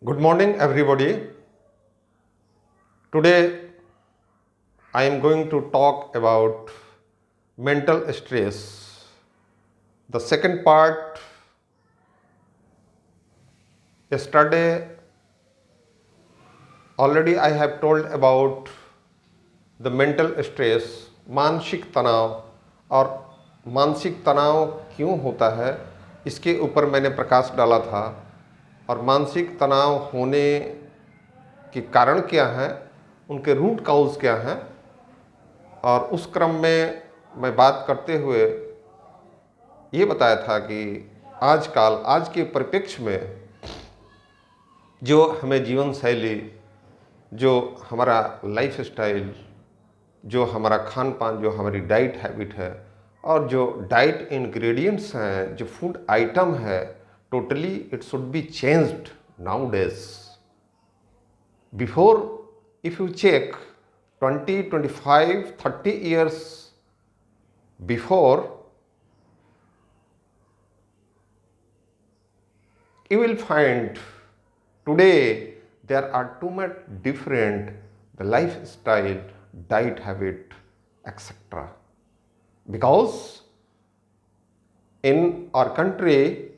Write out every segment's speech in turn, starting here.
Good morning, everybody. Today, I am going to talk about mental stress. The second part, yesterday, already I have told about the mental stress, मानसिक तनाव और मानसिक तनाव क्यों होता है, इसके ऊपर मैंने प्रकाश डाला था। और मानसिक तनाव होने के कारण क्या हैं, उनके रूट काउज क्या हैं, और उस क्रम में मैं बात करते हुए ये बताया था कि आजकल आज के परिप्रेक्ष्य में जो हमें जीवन शैली, जो हमारा लाइफ स्टाइल, जो हमारा खान पान, जो हमारी डाइट हैबिट है और जो डाइट इंग्रेडिएंट्स हैं, जो फूड आइटम है, totally it should be changed nowadays. Before if you check 20, 25, 30 years before, you will find today there are too much different the lifestyle, diet habit, etc. Because in our country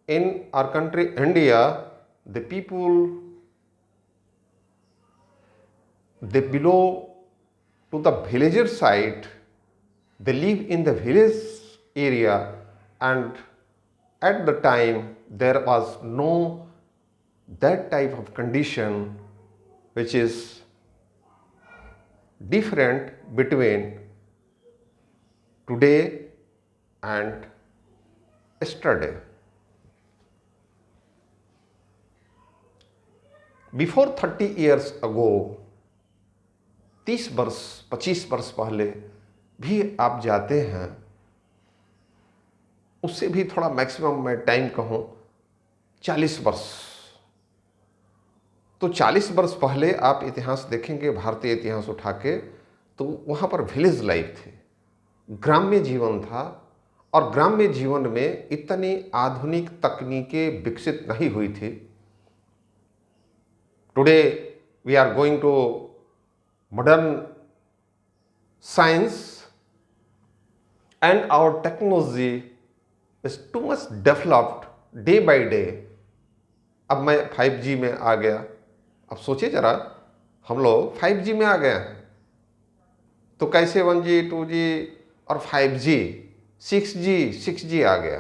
India, the people, they belong to the villager side, they live in the village area, and at the time there was no that type of condition which is different between today and yesterday. Before 30 years ago, 30 वर्ष 25 वर्ष पहले भी आप जाते हैं, उससे भी थोड़ा मैक्सिमम मैं टाइम कहूँ 40 वर्ष, तो 40 वर्ष पहले आप इतिहास देखेंगे, भारतीय इतिहास उठा के, तो वहाँ पर विलेज लाइफ थी, ग्राम्य जीवन था। और ग्राम्य जीवन में इतनी आधुनिक तकनीकें विकसित नहीं हुई थी। Today we are going to modern science and our technology is too much developed day by day. अब मैं 5G में आ गया। अब सोचिए जरा, हम लोग 5G में आ गए हैं, तो कैसे 1G 2G और 5G 6G आ गया।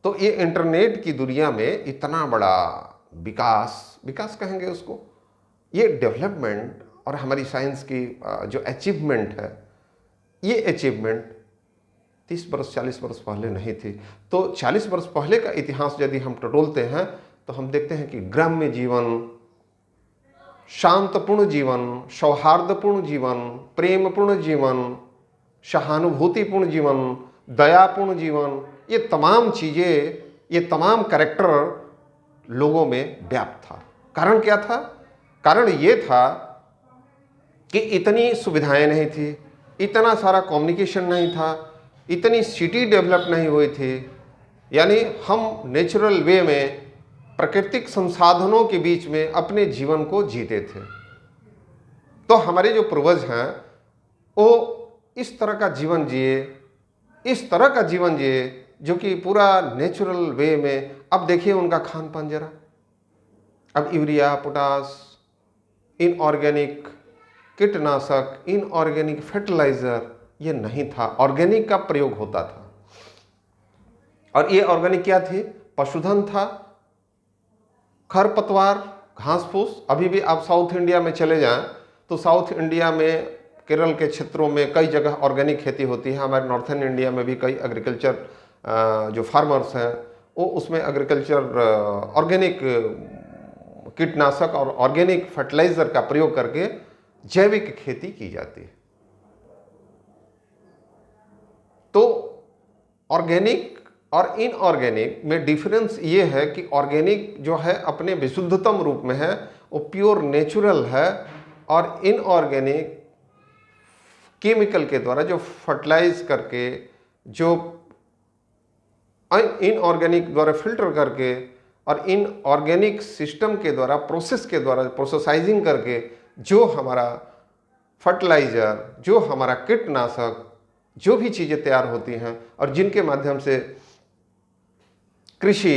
तो ये इंटरनेट की दुनिया में इतना बड़ा विकास कहेंगे उसको, ये डेवलपमेंट और हमारी साइंस की जो अचीवमेंट है, ये अचीवमेंट 30 वर्ष 40 वर्ष पहले नहीं थी। तो 40 वर्ष पहले का इतिहास यदि हम टटोलते हैं तो हम देखते हैं कि ग्राम्य जीवन, शांतपूर्ण जीवन, सौहार्दपूर्ण जीवन, प्रेमपूर्ण जीवन, सहानुभूतिपूर्ण जीवन, दयापूर्ण जीवन, ये तमाम चीज़ें, ये तमाम कैरेक्टर लोगों में व्याप्त था। कारण क्या था? कारण ये था कि इतनी सुविधाएं नहीं थी, इतना सारा कम्युनिकेशन नहीं था, इतनी सिटी डेवलप नहीं हुई थी। यानी हम नेचुरल वे में प्राकृतिक संसाधनों के बीच में अपने जीवन को जीते थे। तो हमारे जो पूर्वज हैं वो इस तरह का जीवन जिए, जो कि पूरा नेचुरल वे में। अब देखिए उनका खान पान जरा, अब यूरिया, पोटास, इनऑर्गेनिक कीटनाशक, इनऑर्गेनिक फर्टिलाइजर ये नहीं था, ऑर्गेनिक का प्रयोग होता था। और ये ऑर्गेनिक क्या थी? पशुधन था, खरपतवार, घास फूस। अभी भी आप साउथ इंडिया में चले जाएं तो साउथ इंडिया में, केरल के क्षेत्रों में कई जगह ऑर्गेनिक खेती होती है। हमारे नॉर्थन इंडिया में भी कई एग्रीकल्चर जो फार्मर्स हैं वो उसमें एग्रीकल्चर ऑर्गेनिक कीटनाशक और ऑर्गेनिक फर्टिलाइजर का प्रयोग करके जैविक खेती की जाती है। तो ऑर्गेनिक और इनऑर्गेनिक में डिफरेंस ये है कि ऑर्गेनिक जो है अपने विशुद्धतम रूप में है, वो प्योर नेचुरल है, और इनऑर्गेनिक केमिकल के द्वारा जो फर्टिलाइज करके, जो इनऑर्गेनिक द्वारा फिल्टर करके और इन ऑर्गेनिक सिस्टम के द्वारा, प्रोसेस के द्वारा, प्रोसेसाइजिंग करके जो हमारा फर्टिलाइज़र, जो हमारा कीटनाशक, जो भी चीज़ें तैयार होती हैं और जिनके माध्यम से कृषि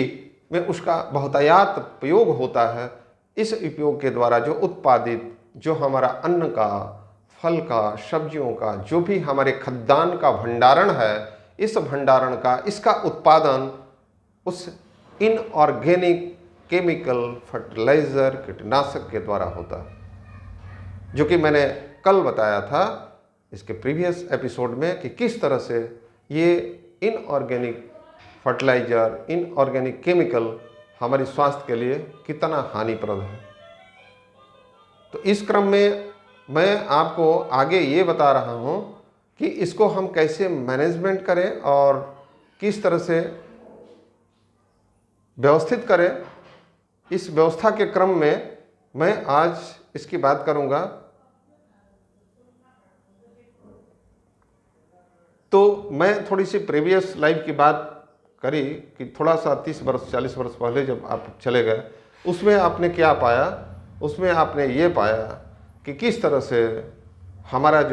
में उसका बहुतायात उपयोग होता है, इस उपयोग के द्वारा जो उत्पादित, जो हमारा अन्न का, फल का, सब्जियों का, जो भी हमारे खाद्यान्न का भंडारण है, इस भंडारण का, इसका उत्पादन उस इनऑर्गेनिक केमिकल फर्टिलाइज़र, कीटनाशक के द्वारा होता है, जो कि मैंने कल बताया था इसके प्रीवियस एपिसोड में कि किस तरह से ये इनऑर्गेनिक फर्टिलाइज़र, इनऑर्गेनिक केमिकल हमारे स्वास्थ्य के लिए कितना हानिप्रद है। तो इस क्रम में मैं आपको आगे ये बता रहा हूँ कि इसको हम कैसे मैनेजमेंट करें और किस तरह से व्यवस्थित करें। इस व्यवस्था के क्रम में मैं आज इसकी बात करूँगा। तो मैं थोड़ी सी प्रीवियस लाइफ की बात करी कि थोड़ा सा 30 वर्ष 40 वर्ष पहले जब आप चले गए, उसमें आपने क्या पाया? उसमें आपने ये पाया कि किस तरह से हमारे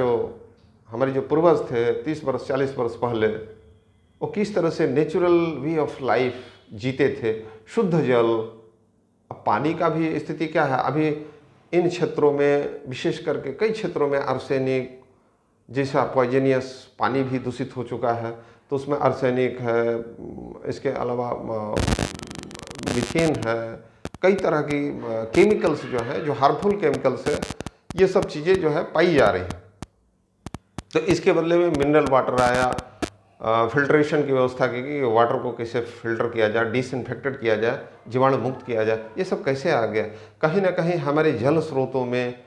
जो पूर्वज थे 30 वर्ष 40 वर्ष पहले, वो किस तरह से नेचुरल वे ऑफ लाइफ जीते थे, शुद्ध जल। अब पानी का भी स्थिति क्या है? अभी इन क्षेत्रों में, विशेष करके कई क्षेत्रों में आर्सेनिक जैसा पॉइजनियस पानी भी दूषित हो चुका है। तो उसमें आर्सेनिक है, इसके अलावा मीथेन है, कई तरह की केमिकल्स जो है, जो हार्मफुल केमिकल्स है, ये सब चीज़ें जो है पाई जा रही हैं। तो इसके बदले में मिनरल वाटर आया, फिल्ट्रेशन की व्यवस्था की कि वाटर को कैसे फिल्टर किया जाए, डिसइंफेक्टेड किया जाए, जीवाणु मुक्त किया जाए। ये सब कैसे आ गया? कहीं ना कहीं हमारे जल स्रोतों में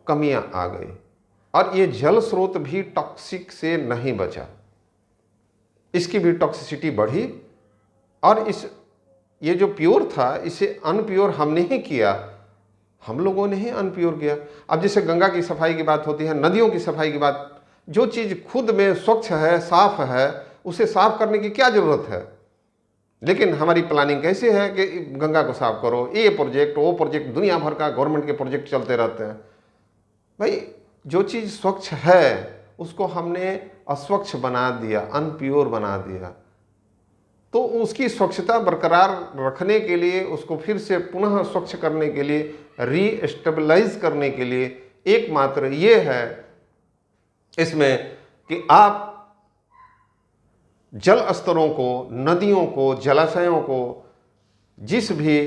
कमियां आ गई और ये जल स्रोत भी टॉक्सिक से नहीं बचा, इसकी भी टॉक्सिसिटी बढ़ी और ये जो प्योर था इसे अनप्योर हमने ही किया, हम लोगों ने ही अनप्योर किया। अब जैसे गंगा की सफाई की बात होती है, नदियों की सफाई की बात, जो चीज़ खुद में स्वच्छ है, साफ है, उसे साफ करने की क्या ज़रूरत है? लेकिन हमारी प्लानिंग कैसे है कि गंगा को साफ करो, ये प्रोजेक्ट वो प्रोजेक्ट, दुनिया भर का गवर्नमेंट के प्रोजेक्ट चलते रहते हैं। भाई जो चीज़ स्वच्छ है उसको हमने अस्वच्छ बना दिया, अनप्योर बना दिया। तो उसकी स्वच्छता बरकरार रखने के लिए, उसको फिर से पुनः स्वच्छ करने के लिए, रीस्टेबलाइज करने के लिए एकमात्र ये है इसमें कि आप जल स्तरों को, नदियों को, जलाशयों को, जिस भी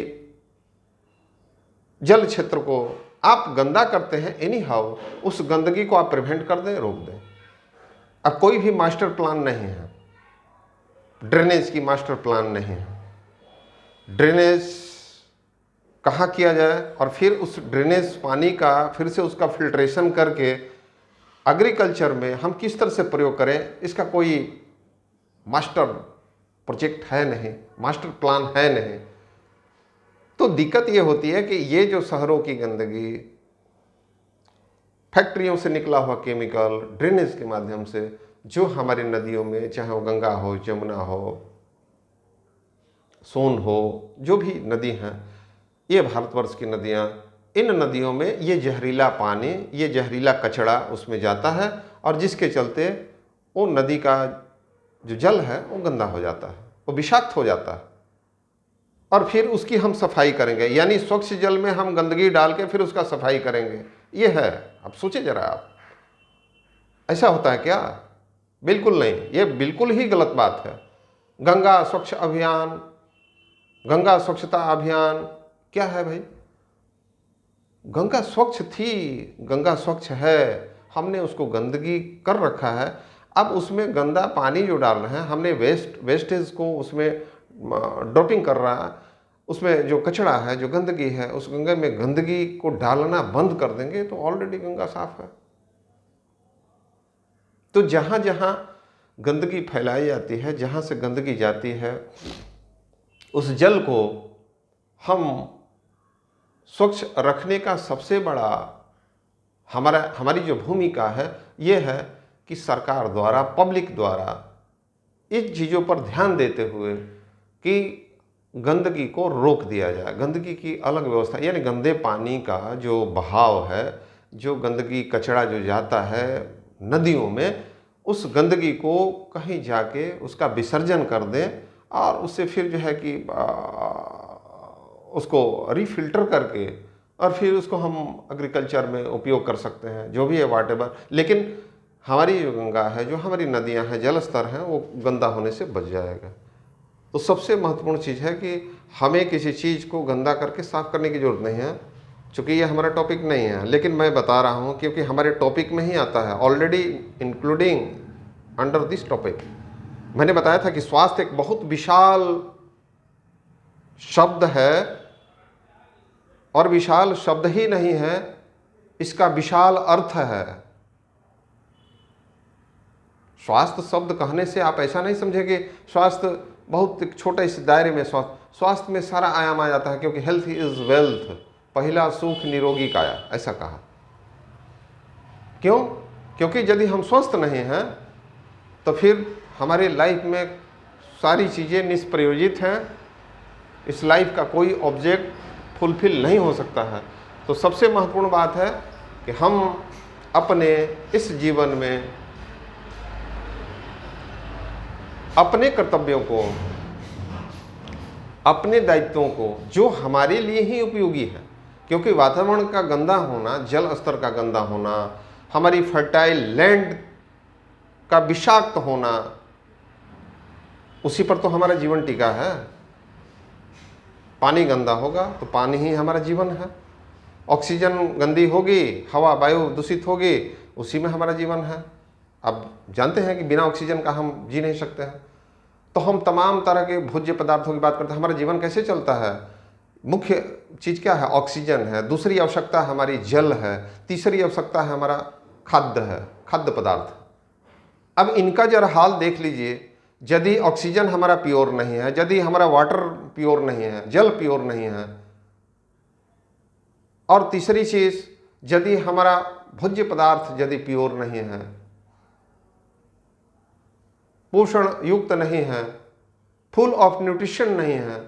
जल क्षेत्र को आप गंदा करते हैं एनी हाउ, उस गंदगी को आप प्रिवेंट कर दें, रोक दें। अब कोई भी मास्टर प्लान नहीं है, ड्रेनेज की मास्टर प्लान नहीं है, ड्रेनेज कहाँ किया जाए और फिर उस ड्रेनेज पानी का फिर से उसका फिल्ट्रेशन करके एग्रीकल्चर में हम किस तरह से प्रयोग करें, इसका कोई मास्टर प्रोजेक्ट है नहीं, मास्टर प्लान है नहीं। तो दिक्कत ये होती है कि ये जो शहरों की गंदगी, फैक्ट्रियों से निकला हुआ केमिकल, ड्रेनेज के माध्यम से जो हमारी नदियों में, चाहे वो गंगा हो, जमुना हो, सोन हो, जो भी नदी हैं, ये भारतवर्ष की नदियाँ, इन नदियों में ये जहरीला पानी, ये जहरीला कचरा उसमें जाता है और जिसके चलते वो नदी का जो जल है वो गंदा हो जाता है, वो विषाक्त हो जाता है। और फिर उसकी हम सफाई करेंगे, यानी स्वच्छ जल में हम गंदगी डाल के फिर उसका सफाई करेंगे, ये है। अब सोचिए जरा आप, ऐसा होता है क्या? बिल्कुल नहीं, ये बिल्कुल ही गलत बात है। गंगा स्वच्छ अभियान, गंगा स्वच्छता अभियान क्या है भाई? गंगा स्वच्छ थी, गंगा स्वच्छ है, हमने उसको गंदगी कर रखा है। अब उसमें गंदा पानी जो डाल रहे हैं, हमने वेस्टेज को उसमें ड्रॉपिंग कर रहा है, उसमें जो कचरा है, जो गंदगी है, उस गंगा में गंदगी को डालना बंद कर देंगे तो ऑलरेडी गंगा साफ है। तो जहाँ जहाँ गंदगी फैलाई जाती है, जहाँ से गंदगी जाती है, उस जल को हम स्वच्छ रखने का सबसे बड़ा हमारी जो भूमिका है ये है कि सरकार द्वारा, पब्लिक द्वारा इन चीज़ों पर ध्यान देते हुए कि गंदगी को रोक दिया जाए, गंदगी की अलग व्यवस्था, यानी गंदे पानी का जो बहाव है, जो गंदगी कचरा जो जाता है नदियों में, उस गंदगी को कहीं जाके उसका विसर्जन कर दें और उससे फिर जो है कि उसको रीफिल्टर करके और फिर उसको हम एग्रीकल्चर में उपयोग कर सकते हैं, जो भी है वाटेवर। लेकिन हमारी जो गंगा है, जो हमारी नदियां हैं, जल स्तर हैं, वो गंदा होने से बच जाएगा। तो सबसे महत्वपूर्ण चीज़ है कि हमें किसी चीज़ को गंदा करके साफ करने की ज़रूरत नहीं है, चूँकि ये हमारा टॉपिक नहीं है, लेकिन मैं बता रहा हूँ क्योंकि हमारे टॉपिक में ही आता है, already including under this topic. मैंने बताया था कि स्वास्थ्य एक बहुत विशाल शब्द है, और विशाल शब्द ही नहीं है, इसका विशाल अर्थ है। स्वास्थ्य शब्द कहने से आप ऐसा नहीं समझे कि स्वास्थ्य बहुत एक छोटे इस दायरे में, स्वास्थ्य में सारा आयाम आ जाता है, क्योंकि हेल्थ इज वेल्थ, पहला सुख निरोगी काया, ऐसा कहा। क्यों? क्योंकि यदि हम स्वस्थ नहीं हैं तो फिर हमारे लाइफ में सारी चीज़ें निष्प्रयोजित हैं, इस लाइफ का कोई ऑब्जेक्ट फुलफिल नहीं हो सकता है। तो सबसे महत्वपूर्ण बात है कि हम अपने इस जीवन में अपने कर्तव्यों को, अपने दायित्वों को, जो हमारे लिए ही उपयोगी है, क्योंकि वातावरण का गंदा होना, जल स्तर का गंदा होना, हमारी फर्टाइल लैंड का विषाक्त होना, उसी पर तो हमारा जीवन टिका है। पानी गंदा होगा तो पानी ही हमारा जीवन है, ऑक्सीजन गंदी होगी, हवा वायु दूषित होगी, उसी में हमारा जीवन है। अब जानते हैं कि बिना ऑक्सीजन का हम जी नहीं सकते हैं। तो हम तमाम तरह के भोज्य पदार्थों की बात करते हैं, हमारा जीवन कैसे चलता है? मुख्य चीज़ क्या है? ऑक्सीजन है। दूसरी आवश्यकता हमारी जल है। तीसरी आवश्यकता है हमारा खाद्य है, खाद्य पदार्थ। अब इनका जरा हाल देख लीजिए, यदि ऑक्सीजन हमारा प्योर नहीं है, यदि हमारा वाटर प्योर नहीं है, जल प्योर नहीं है, और तीसरी चीज यदि हमारा भोज्य पदार्थ यदि प्योर नहीं है, पोषण युक्त नहीं है, फुल ऑफ न्यूट्रिशन नहीं है,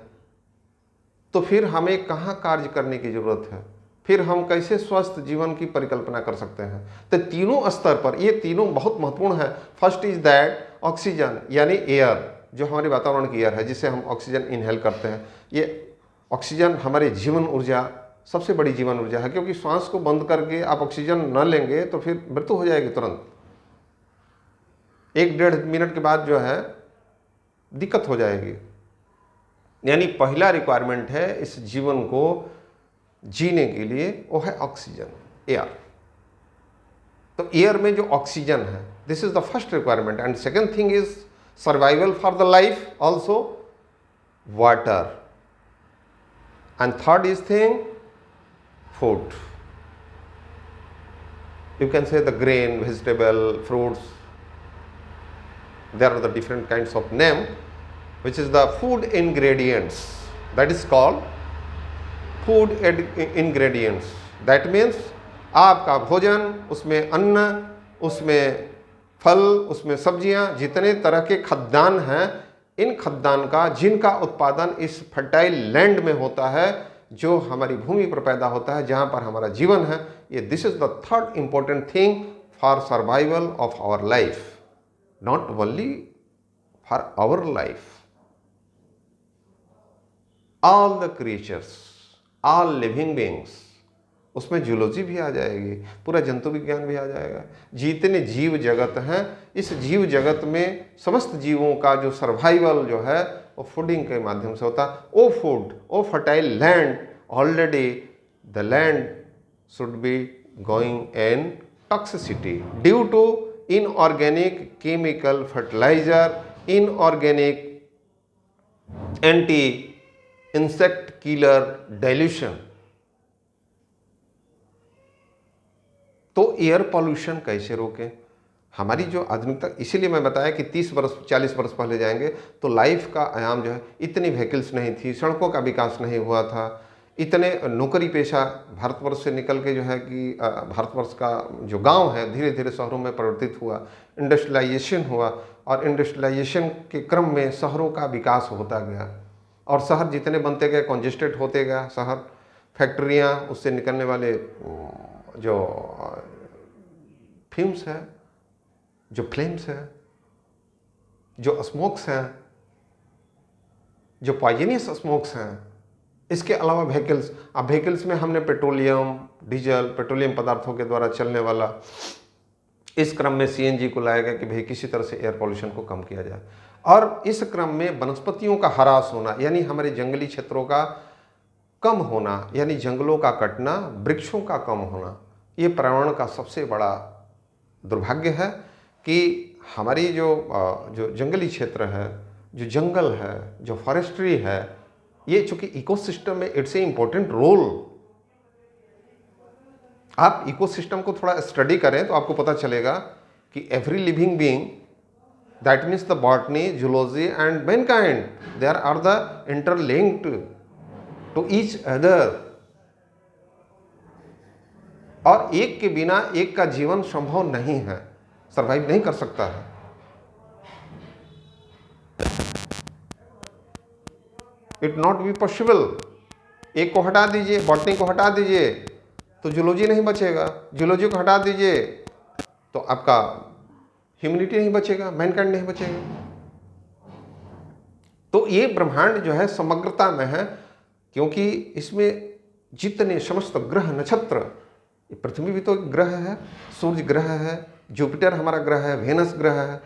तो फिर हमें कहाँ कार्य करने की जरूरत है? फिर हम कैसे स्वस्थ जीवन की परिकल्पना कर सकते हैं? तो तीनों स्तर पर ये तीनों बहुत महत्वपूर्ण है। फर्स्ट इज दैट ऑक्सीजन, यानी एयर, जो हमारे वातावरण की एयर है, जिसे हम ऑक्सीजन इनहेल करते हैं। ये ऑक्सीजन हमारी जीवन ऊर्जा, सबसे बड़ी जीवन ऊर्जा है, क्योंकि श्वास को बंद करके आप ऑक्सीजन न लेंगे तो फिर मृत्यु हो जाएगी तुरंत। 1-1.5 मिनट के बाद जो है दिक्कत हो जाएगी। यानी पहला रिक्वायरमेंट है इस जीवन को जीने के लिए, वो है ऑक्सीजन, एयर। तो एयर में जो ऑक्सीजन है, this is the first requirement. And second thing is survival for the life, also water. And third is thing food. You can say the grain, vegetable, fruits. There are the different kinds of name, which is the food ingredients. That is called food ingredients. That means आपका भोजन, उसमें अन्न, उसमें फल, उसमें सब्जियां, जितने तरह के खाद्यान्न हैं, इन खाद्यान्न का जिनका उत्पादन इस फर्टाइल लैंड में होता है, जो हमारी भूमि पर पैदा होता है, जहाँ पर हमारा जीवन है, ये this is the third important thing for survival of our life, not only for our life. All the creatures, all living beings, उसमें जूलॉजी भी आ जाएगी, पूरा जंतु विज्ञान भी आ जाएगा। जितने जीव जगत हैं, इस जीव जगत में समस्त जीवों का जो सर्वाइवल जो है वो फूडिंग के माध्यम से होता है। O food, O fertile land, already the land should be going in toxicity due to inorganic chemical fertiliser, inorganic anti insect killer dilution. तो एयर पॉल्यूशन कैसे रोकें? हमारी जो आधुनिकता, इसीलिए मैं बताया कि 30 वर्ष 40 वर्ष पहले जाएंगे तो लाइफ का आयाम जो है, इतनी व्हीकल्स नहीं थी, सड़कों का विकास नहीं हुआ था, इतने नौकरी पेशा भारतवर्ष से निकल के जो है कि भारतवर्ष का जो गांव है धीरे धीरे शहरों में परिवर्तित हुआ, इंडस्ट्रियलाइजेशन हुआ, और इंडस्ट्रियलाइजेशन के क्रम में शहरों का विकास होता गया। और शहर जितने बनते गए कॉन्जेस्टेड होते गया शहर, फैक्ट्रियाँ, उससे निकलने वाले जो फ्यूम्स है, जो फ्लेम्स है, जो स्मोक्स हैं, जो पॉइजनियस स्मोक्स हैं, इसके अलावा व्हीकल्स, अब व्हीकल्स में हमने पेट्रोलियम, डीजल, पेट्रोलियम पदार्थों के द्वारा चलने वाला, इस क्रम में सीएनजी को लाया गया कि भाई किसी तरह से एयर पॉल्यूशन को कम किया जाए। और इस क्रम में वनस्पतियों का ह्रास होना, यानी हमारे जंगली क्षेत्रों का कम होना, यानी जंगलों का कटना, वृक्षों का कम होना, ये पर्यावरण का सबसे बड़ा दुर्भाग्य है कि हमारी जो जंगली क्षेत्र है, जो जंगल है, जो फॉरेस्ट्री है, ये चूंकि इकोसिस्टम में इट्स ए इम्पोर्टेंट रोल। आप इकोसिस्टम को थोड़ा स्टडी करें तो आपको पता चलेगा कि every living being, that means the botany, zoology and mankind, there are the interlinked to each other, और एक के बिना एक का जीवन संभव नहीं है, सर्वाइव नहीं कर सकता है। It not be possible. एक को हटा दीजिए, बॉटनी को हटा दीजिए तो जूलॉजी नहीं बचेगा, जूलॉजी को हटा दीजिए तो आपका ह्यूमैनिटी नहीं बचेगा, मैनकाइंड नहीं बचेगा। तो ये ब्रह्मांड जो है समग्रता में है, क्योंकि इसमें जितने समस्त ग्रह नक्षत्र, पृथ्वी भी तो एक ग्रह है, सूर्य ग्रह है, जुपिटर हमारा ग्रह है, वेनस ग्रह है,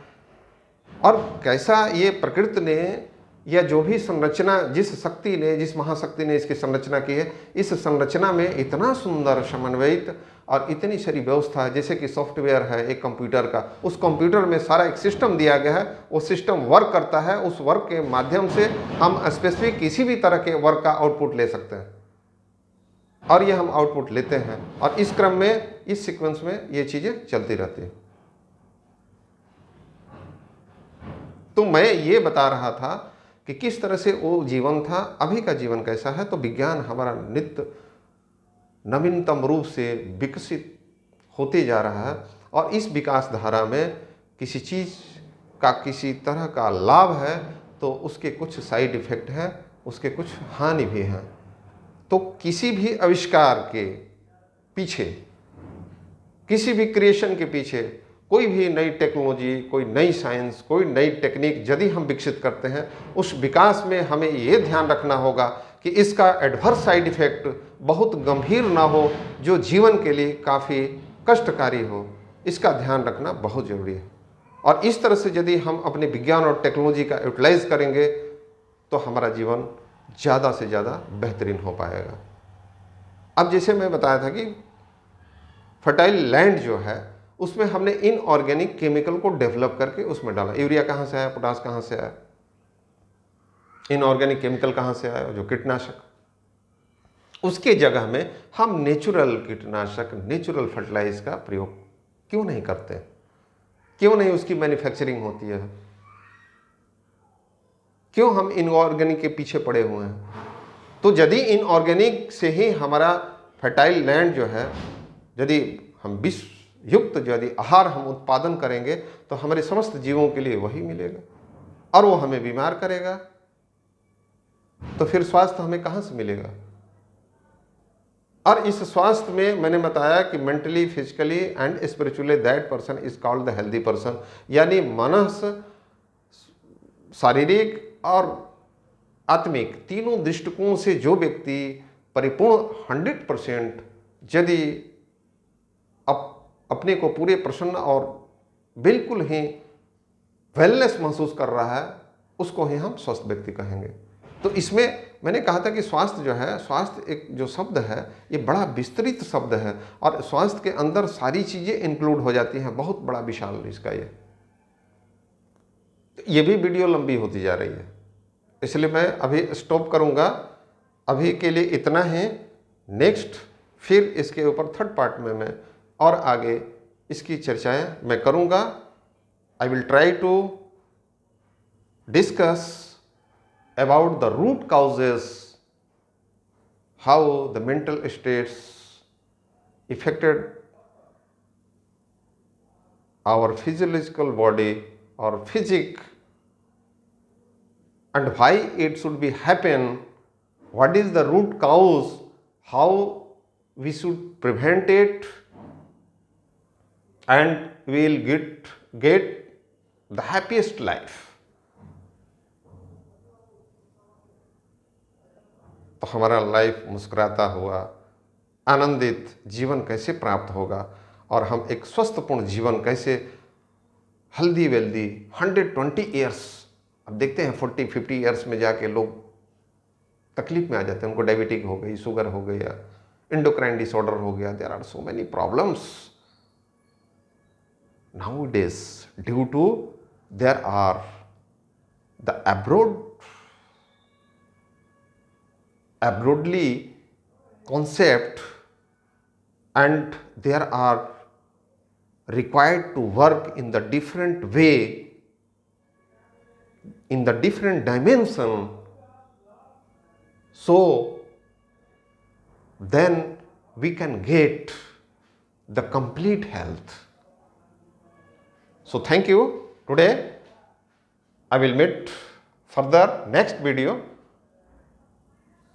और कैसा ये प्रकृति ने या जो भी संरचना, जिस शक्ति ने, जिस महाशक्ति ने इसकी संरचना की है, इस संरचना में इतना सुंदर समन्वयित और इतनी सारी व्यवस्था है, जैसे कि सॉफ्टवेयर है एक कंप्यूटर का, उस कंप्यूटर में सारा एक सिस्टम दिया गया है, वो सिस्टम वर्क करता है, उस वर्क के माध्यम से हम स्पेसिफिक किसी भी तरह के वर्क का आउटपुट ले सकते हैं, और ये हम आउटपुट लेते हैं, और इस क्रम में, इस सीक्वेंस में ये चीज़ें चलती रहती हैं। तो मैं ये बता रहा था कि किस तरह से वो जीवन था, अभी का जीवन कैसा है। तो विज्ञान हमारा नित्य नवीनतम रूप से विकसित होते जा रहा है, और इस विकास धारा में किसी चीज़ का किसी तरह का लाभ है तो उसके कुछ साइड इफ़ेक्ट हैं, उसके कुछ हानि भी हैं। तो किसी भी आविष्कार के पीछे, किसी भी क्रिएशन के पीछे, कोई भी नई टेक्नोलॉजी, कोई नई साइंस, कोई नई टेक्निक यदि हम विकसित करते हैं, उस विकास में हमें ये ध्यान रखना होगा कि इसका एडवर्स साइड इफेक्ट बहुत गंभीर ना हो, जो जीवन के लिए काफ़ी कष्टकारी हो। इसका ध्यान रखना बहुत ज़रूरी है, और इस तरह से यदि हम अपने विज्ञान और टेक्नोलॉजी का यूटिलाइज करेंगे तो हमारा जीवन ज़्यादा से ज़्यादा बेहतरीन हो पाएगा। अब जैसे मैं बताया था कि फर्टाइल लैंड जो है, उसमें हमने इनऑर्गेनिक केमिकल को डेवलप करके उसमें डाला। यूरिया कहाँ से आया, पोटास कहाँ से आया, इनऑर्गेनिक केमिकल कहाँ से आया, जो कीटनाशक। उसके जगह में हम नेचुरल कीटनाशक, नेचुरल फर्टिलाइज का प्रयोग क्यों नहीं करते, क्यों नहीं उसकी मैन्युफैक्चरिंग होती है, क्यों हम इनऑर्गेनिक के पीछे पड़े हुए हैं। तो यदि इनऑर्गेनिक से ही हमारा फर्टाइल लैंड जो है, यदि हम विष युक्त यदि आहार हम उत्पादन करेंगे तो हमारे समस्त जीवों के लिए वही मिलेगा, और वो हमें बीमार करेगा, तो फिर स्वास्थ्य हमें कहाँ से मिलेगा। और इस स्वास्थ्य में मैंने बताया कि mentally, physically and spiritually that person is called the healthy person, यानी मनस, शारीरिक और आत्मिक तीनों दृष्टिकोण से जो व्यक्ति परिपूर्ण 100% यदि अपने को पूरे प्रसन्न और बिल्कुल ही वेलनेस महसूस कर रहा है, उसको ही हम स्वस्थ व्यक्ति कहेंगे। तो इसमें मैंने कहा था कि स्वास्थ्य जो है, स्वास्थ्य एक जो शब्द है ये बड़ा विस्तृत शब्द है, और स्वास्थ्य के अंदर सारी चीज़ें इंक्लूड हो जाती हैं, बहुत बड़ा विशाल इसका ये भी वीडियो लंबी होती जा रही है, इसलिए मैं अभी स्टॉप करूंगा। अभी के लिए इतना ही। नेक्स्ट फिर इसके ऊपर थर्ड पार्ट में मैं और आगे इसकी चर्चाएं मैं करूंगा। I will try to discuss about the root causes, how the mental states affected our physiological body or physic and why it should be happen, what is the root cause, how we should prevent it, and we will get the happiest life. तो हमारा life मुस्कुराता हुआ आनंदित जीवन कैसे प्राप्त होगा, और हम एक स्वस्थपूर्ण जीवन कैसे हेल्दी वेल्दी 120 ईयर्स, अब देखते हैं 40-50 ईयर्स में जाके लोग तकलीफ में आ जाते हैं, उनको डायबिटिक हो गई, शुगर हो गया, इंडोक्राइन डिसऑर्डर हो गया, there are so many problems nowadays due to there are the abroadly concept, and there are required to work in the different way, in the different dimension, so then we can get the complete health. So thank you. Today I will meet further next video.